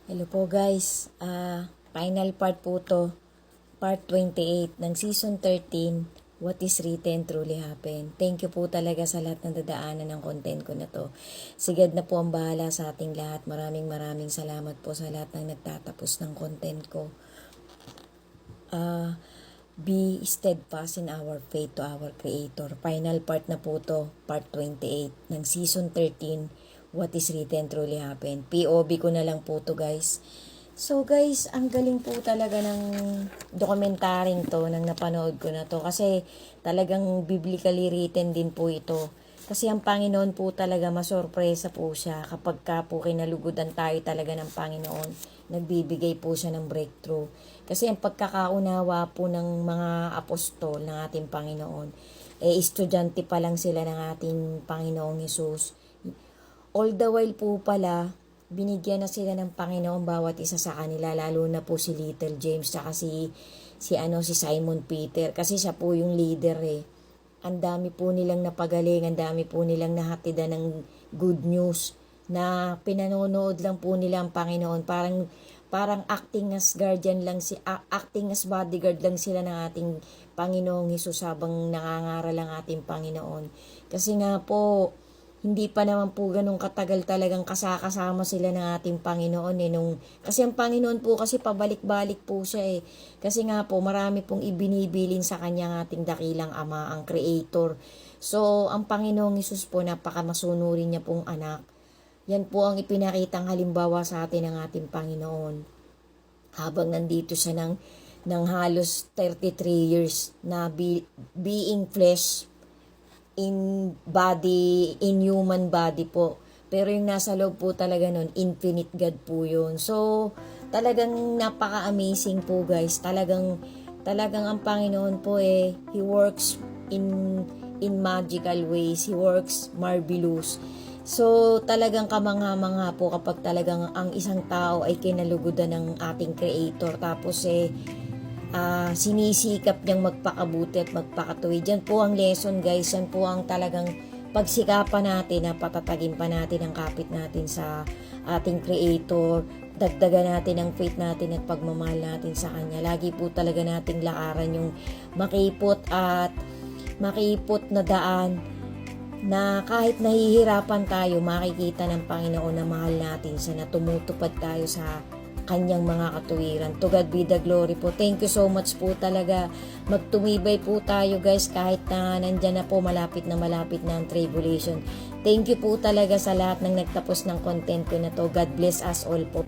Hello po guys, final part po to, part 28 ng season 13, What is Written Truly Happen. Thank you po talaga sa lahat ng dadaanan ng content ko na to. Si God na po ang bahala sa ating lahat. Maraming salamat po sa lahat ng nagtatapos ng content ko. Be steadfast in our faith to our Creator. Final part na po to, part 28 ng season 13, What is Written Truly Happen. POV ko na lang po to guys. So guys, ang galing po talaga ng dokumentaryeng to, nang napanood ko na to. Kasi talagang biblically written din po ito. Kasi ang Panginoon po talaga, masorpresa po siya kapag ka po kinalugudan tayo talaga ng Panginoon. Nagbibigay po siya ng breakthrough. Kasi ang pagkakaunawa po ng mga apostol ng ating Panginoon, estudyante pa lang sila ng ating Panginoong Hesus. All the while po pala, binigyan na sila ng Panginoon bawat isa sa kanila, lalo na po si Little James tsaka si Simon Peter, kasi siya po yung leader eh. Ang dami po nilang napagaling, ang dami po nilang nahatidan ng good news na pinanonood lang po nila ang Panginoon. Parang acting as guardian lang, acting as bodyguard lang sila ng ating Panginoong Hesus habang nangangaral ang ating Panginoon. Kasi nga po, hindi pa naman po ganun katagal talagang kasama sila ng ating Panginoon eh. Kasi ang Panginoon po kasi pabalik-balik po siya eh. Kasi nga po marami pong ibinibilin sa kanya ating dakilang Ama, ang Creator. So ang Panginoong Hesus po, napakamasunuri niya pong anak. Yan po ang ipinakitang halimbawa sa atin ng ating Panginoon. Habang nandito siya ng halos 33 years na being flesh, in human body po. Pero yung nasa loob po talaga nun, infinite God po yun. So, talagang napaka-amazing po guys. Talagang ang Panginoon po He works in magical ways. He works marvelous. So, talagang kamangha-mangha po kapag talagang ang isang tao ay kinalugudan ng ating Creator. Tapos sinisikap niyang magpakabuti at magpakatuwid. Yan po ang lesson guys. Yan po ang talagang pagsikapan natin na patatagin pa natin ang kapit natin sa ating Creator. Dagdagan natin ang faith natin at pagmamahal natin sa Kanya. Lagi po talaga nating lakaran yung makipot na daan na kahit nahihirapan tayo, makikita ng Panginoon na mahal natin siya, na tumutupad tayo sa Kanyang mga katuwiran. To God be the glory po. Thank you so much po talaga. Magtumibay po tayo guys, kahit na nandyan na po, malapit na ang tribulation. Thank you po talaga sa lahat ng nagtapos ng content ko na to. God bless us all po.